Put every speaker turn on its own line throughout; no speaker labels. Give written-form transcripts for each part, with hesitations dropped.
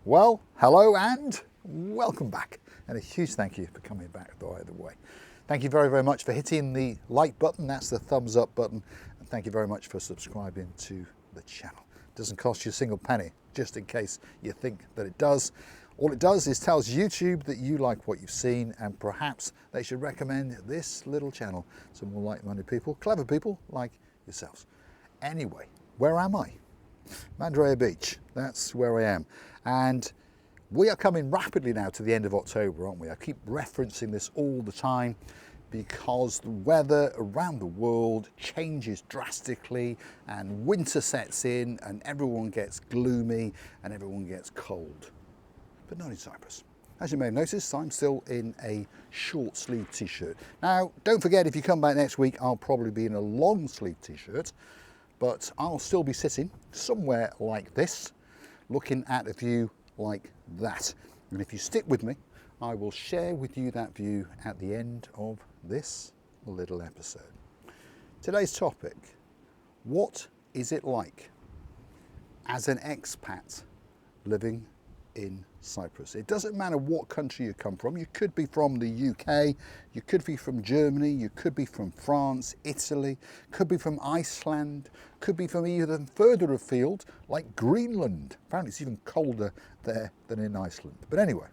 Well, hello and welcome back. And a huge thank you for coming back the other way. Thank you very, very much for hitting the like button. That's the thumbs up button. And thank you very much for subscribing to the channel. It doesn't cost you a single penny, just in case you think that it does. All it does is tells YouTube that you like what you've seen, and perhaps they should recommend this little channel to more like-minded people, clever people like yourselves. Anyway, where am I? Manduraya Beach, that's where I am. And we are coming rapidly now to the end of October, aren't we? I keep referencing this all the time because the weather around the world changes drastically and winter sets in and everyone gets gloomy and everyone gets cold. But not in Cyprus. As you may have noticed, I'm still in a short sleeve t-shirt. Now, don't forget, if you come back next week, I'll probably be in a long sleeve t-shirt, but I'll still be sitting somewhere like this, looking at a view like that. And if you stick with me, I will share with you that view at the end of this little episode. Today's topic: what is it like as an expat living in Cyprus? It doesn't matter what country you come from. You could be from the UK, you could be from Germany, you could be from France, Italy, could be from Iceland, could be from even further afield like Greenland. Apparently it's even colder there than in Iceland. But anyway,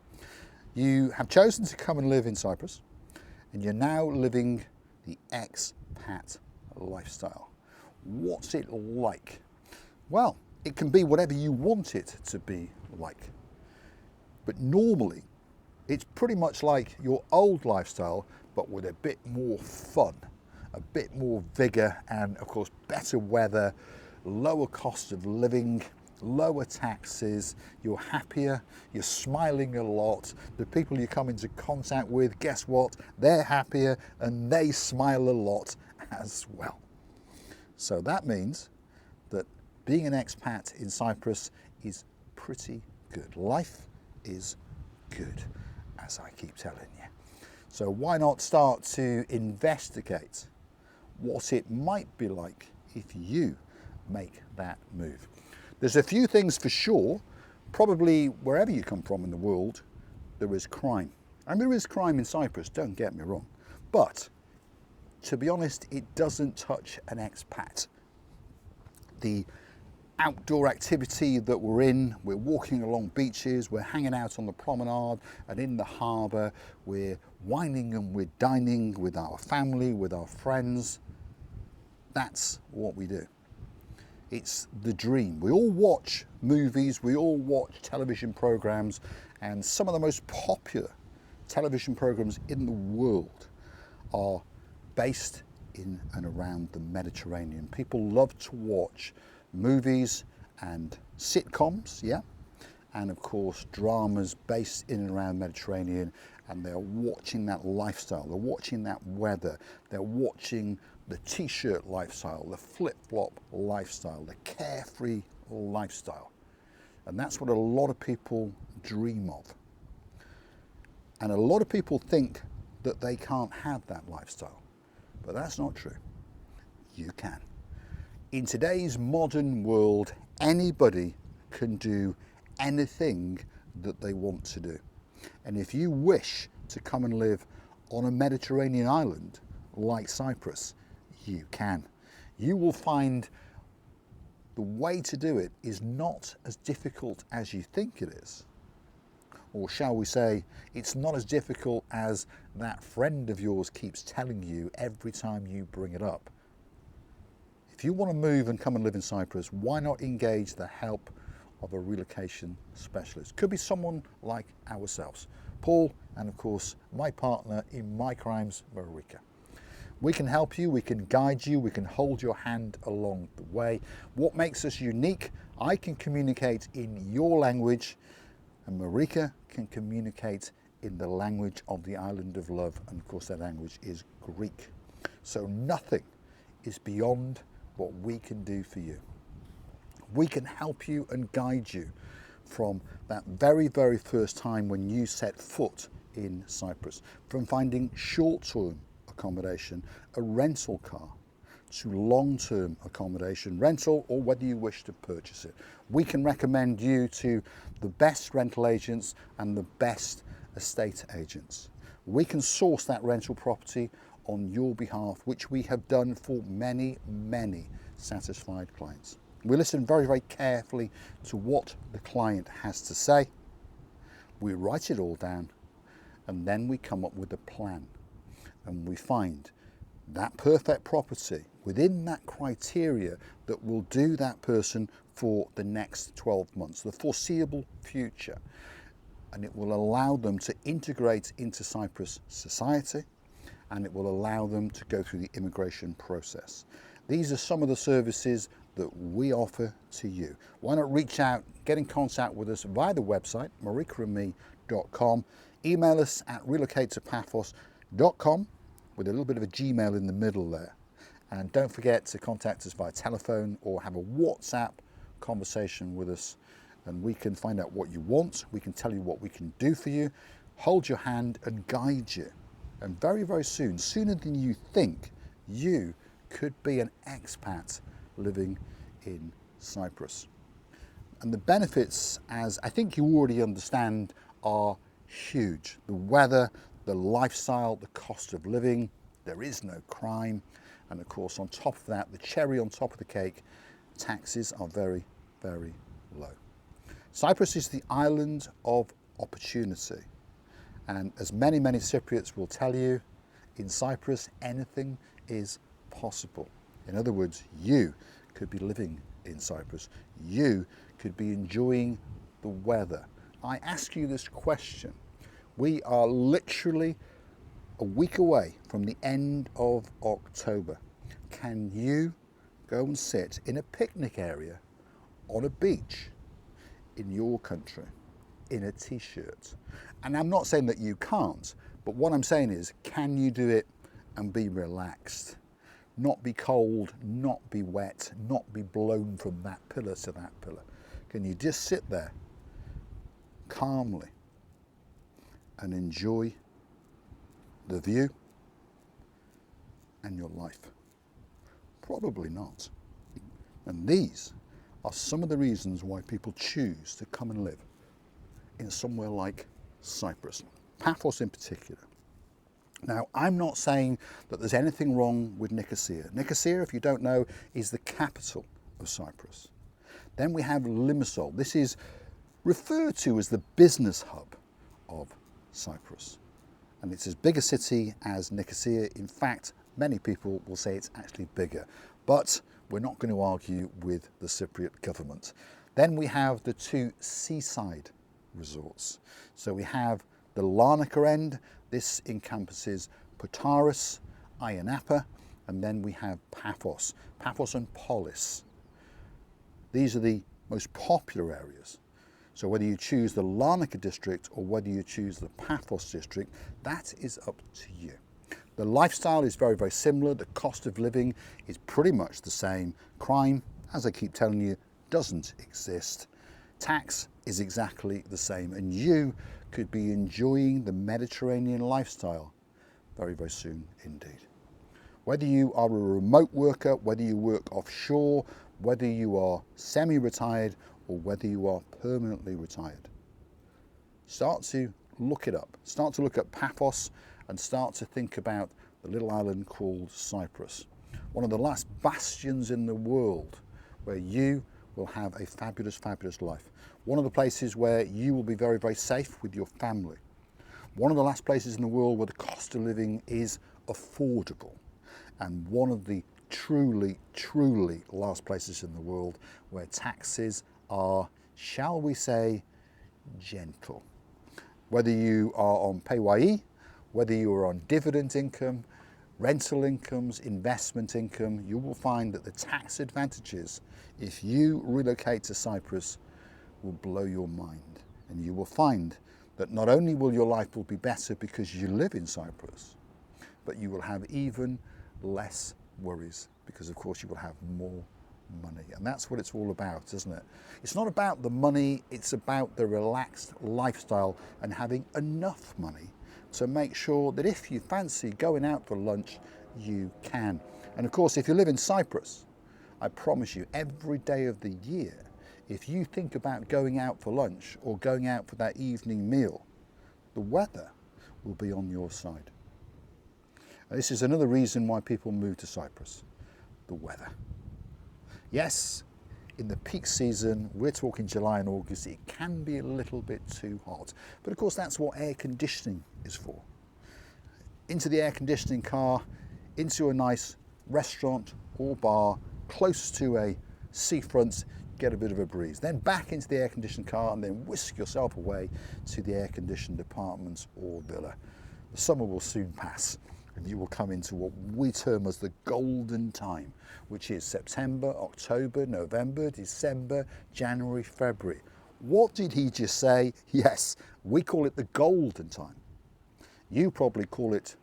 you have chosen to come and live in Cyprus and you're now living the expat lifestyle. What's it like? Well, it can be whatever you want it to be like. But normally, it's pretty much like your old lifestyle, but with a bit more fun, a bit more vigour, and of course, better weather, lower cost of living, lower taxes, you're happier, you're smiling a lot. The people you come into contact with, guess what? They're happier and they smile a lot as well. So that means that being an expat in Cyprus is pretty good. Life is good, as I keep telling you. So why not start to investigate what it might be like if you make that move? There's a few things for sure. Probably wherever you come from in the world, there is crime. And there is crime in Cyprus, don't get me wrong. But to be honest, it doesn't touch an expat. The outdoor activity that we're walking along beaches, we're hanging out on the promenade and in the harbour, we're wining and we're dining with our family, with our friends. That's what we do. It's the dream. We all watch movies, we all watch television programmes, and some of the most popular television programmes in the world are based in and around the Mediterranean. People love to watch movies and sitcoms, yeah, and of course dramas based in and around Mediterranean, and they're watching that lifestyle, they're watching that weather, they're watching the t-shirt lifestyle, the flip-flop lifestyle, the carefree lifestyle. And that's what a lot of people dream of. And a lot of people think that they can't have that lifestyle, but that's not true. You can. In today's modern world, anybody can do anything that they want to do. And if you wish to come and live on a Mediterranean island like Cyprus, you can. You will find the way to do it is not as difficult as you think it is. Or shall we say, it's not as difficult as that friend of yours keeps telling you every time you bring it up. If you want to move and come and live in Cyprus, why not engage the help of a relocation specialist? Could be someone like ourselves, Paul, and of course my partner in my crimes, Marika. We can help you, we can guide you, we can hold your hand along the way. What makes us unique? I can communicate in your language, and Marika can communicate in the language of the island of love, and of course that language is Greek. So nothing is beyond what we can do for you. We can help you and guide you from that very, very first time when you set foot in Cyprus, from finding short-term accommodation, a rental car, to long-term accommodation rental, or whether you wish to purchase it. We can recommend you to the best rental agents and the best estate agents. We can source that rental property on your behalf, which we have done for many, many satisfied clients. We listen very, very carefully to what the client has to say. We write it all down, and then we come up with a plan, and we find that perfect property within that criteria that will do that person for the next 12 months, the foreseeable future. And it will allow them to integrate into Cyprus society, and it will allow them to go through the immigration process. These are some of the services that we offer to you. Why not reach out, get in contact with us via the website, marikaandme.com. Email us at relocatetopaphos.com with a little bit of a Gmail in the middle there. And don't forget to contact us via telephone or have a WhatsApp conversation with us, and we can find out what you want. We can tell you what we can do for you, hold your hand and guide you. And very, very soon, sooner than you think, you could be an expat living in Cyprus. And the benefits, as I think you already understand, are huge. The weather, the lifestyle, the cost of living, there is no crime. And of course, on top of that, the cherry on top of the cake, taxes are very, very low. Cyprus is the island of opportunity. And as many, many Cypriots will tell you, in Cyprus, anything is possible. In other words, you could be living in Cyprus. You could be enjoying the weather. I ask you this question. We are literally a week away from the end of October. Can you go and sit in a picnic area on a beach in your country in a t-shirt? And I'm not saying that you can't, but what I'm saying is, can you do it and be relaxed? Not be cold, not be wet, not be blown from that pillar to that pillar. Can you just sit there calmly and enjoy the view and your life? Probably not. And these are some of the reasons why people choose to come and live in somewhere like Cyprus, Paphos in particular. Now, I'm not saying that there's anything wrong with Nicosia. Nicosia, if you don't know, is the capital of Cyprus. Then we have Limassol. This is referred to as the business hub of Cyprus. And it's as big a city as Nicosia. In fact, many people will say it's actually bigger. But we're not going to argue with the Cypriot government. Then we have the two seaside resorts. So we have the Larnaca end. This encompasses Potaris, Ayia Napa, and then we have Paphos and Polis. These are the most popular areas. So whether you choose the Larnaca district or whether you choose the Paphos district, that is up to you. The lifestyle is very, very similar. The cost of living is pretty much the same. Crime, as I keep telling you, doesn't exist. Tax is exactly the same, and you could be enjoying the Mediterranean lifestyle very, very soon indeed. Whether you are a remote worker, whether you work offshore, whether you are semi-retired, or whether you are permanently retired, start to look it up. Start to look at Paphos and start to think about the little island called Cyprus, one of the last bastions in the world where you will have a fabulous, fabulous life. One of the places where you will be very, very safe with your family. One of the last places in the world where the cost of living is affordable. And one of the truly, truly last places in the world where taxes are, shall we say, gentle. Whether you are on PAYE, whether you are on dividend income, rental incomes, investment income, you will find that the tax advantages, if you relocate to Cyprus, will blow your mind. And you will find that not only will your life will be better because you live in Cyprus, but you will have even less worries because, of course, you will have more money. And that's what it's all about, isn't it? It's not about the money, it's about the relaxed lifestyle and having enough money to make sure that if you fancy going out for lunch, you can. And of course, if you live in Cyprus, I promise you, every day of the year, if you think about going out for lunch or going out for that evening meal, the weather will be on your side. And this is another reason why people move to Cyprus, the weather. Yes, in the peak season, we're talking July and August, it can be a little bit too hot. But of course, that's what air conditioning is for. Into the air conditioning car, into a nice restaurant or bar, close to a seafront, get a bit of a breeze. Then back into the air conditioned car and then whisk yourself away to the air conditioned apartment or villa. The summer will soon pass and you will come into what we term as the golden time, which is September, October, November, December, January, February. What did he just say? Yes, we call it the golden time. You probably call it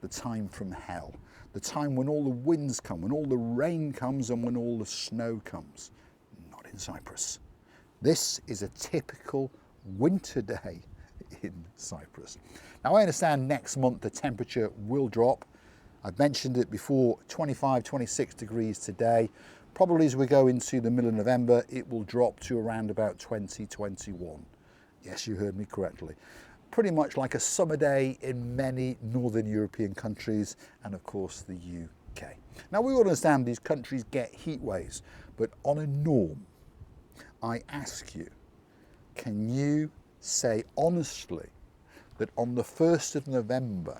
the time from hell, the time when all the winds come, when all the rain comes and when all the snow comes. Not in Cyprus. This is a typical winter day in Cyprus. Now I understand next month the temperature will drop. I've mentioned it before, 25, 26 degrees today. Probably as we go into the middle of November, it will drop to around about 20, 21. Yes, you heard me correctly. Pretty much like a summer day in many Northern European countries and of course the UK. Now we all understand these countries get heat waves, but on a norm, I ask you, can you say honestly that on the 1st of November,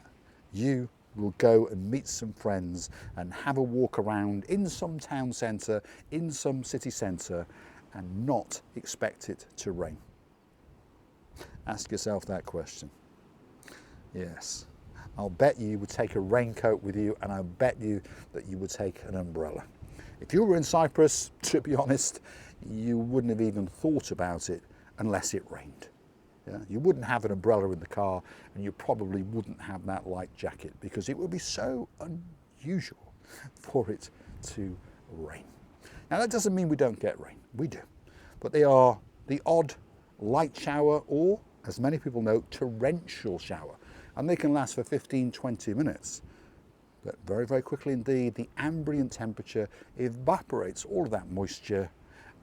you will go and meet some friends and have a walk around in some town centre, in some city centre, and not expect it to rain? Ask yourself that question. Yes, I'll bet you would take a raincoat with you, and I'll bet you that you would take an umbrella. If you were in Cyprus, to be honest, you wouldn't have even thought about it unless it rained. Yeah? You wouldn't have an umbrella in the car, and you probably wouldn't have that light jacket because it would be so unusual for it to rain. Now that doesn't mean we don't get rain, we do. But they are the odd light shower or, as many people know, torrential shower. And they can last for 15, 20 minutes. But very, very quickly indeed, the ambient temperature evaporates all of that moisture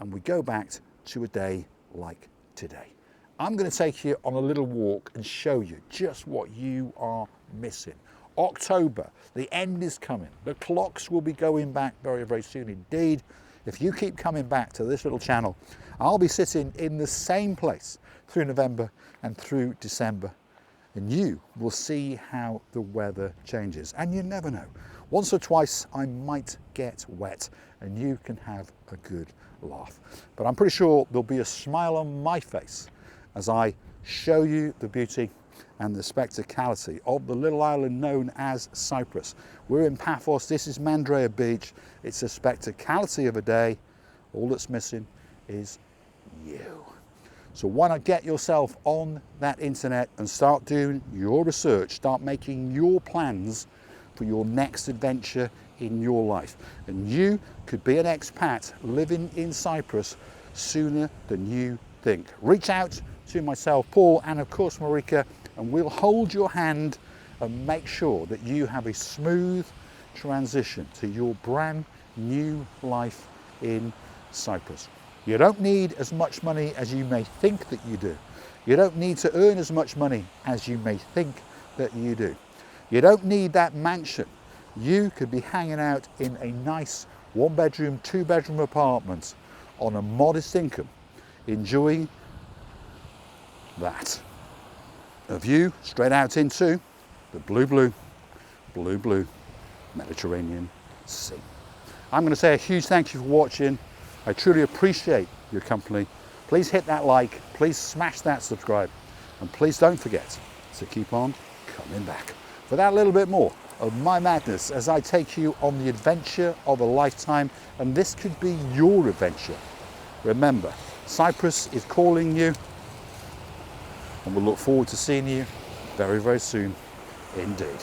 and we go back to a day like today. I'm going to take you on a little walk and show you just what you are missing. October, the end is coming. The clocks will be going back very, very soon indeed. If you keep coming back to this little channel, I'll be sitting in the same place through November and through December. And you will see how the weather changes. And you never know. Once or twice I might get wet and you can have a good laugh. But I'm pretty sure there'll be a smile on my face as I show you the beauty and the spectacality of the little island known as Cyprus. We're in Paphos, this is Mandrea Beach. It's a spectacality of a day. All that's missing is you. So why not get yourself on that internet and start doing your research, start making your plans for your next adventure in your life. And you could be an expat living in Cyprus sooner than you think. Reach out to myself, Paul, and of course Marika, and we'll hold your hand and make sure that you have a smooth transition to your brand new life in Cyprus. You don't need as much money as you may think that you do. You don't need to earn as much money as you may think that you do. You don't need that mansion. You could be hanging out in a nice 1-bedroom, 2-bedroom apartment on a modest income, enjoying that. A view straight out into the blue Mediterranean Sea. I'm going to say a huge thank you for watching. I truly appreciate your company. Please hit that like, please smash that subscribe, and please don't forget to keep on coming back for that little bit more of my madness as I take you on the adventure of a lifetime, and this could be your adventure. Remember, Cyprus is calling you, and we'll look forward to seeing you very, very soon indeed.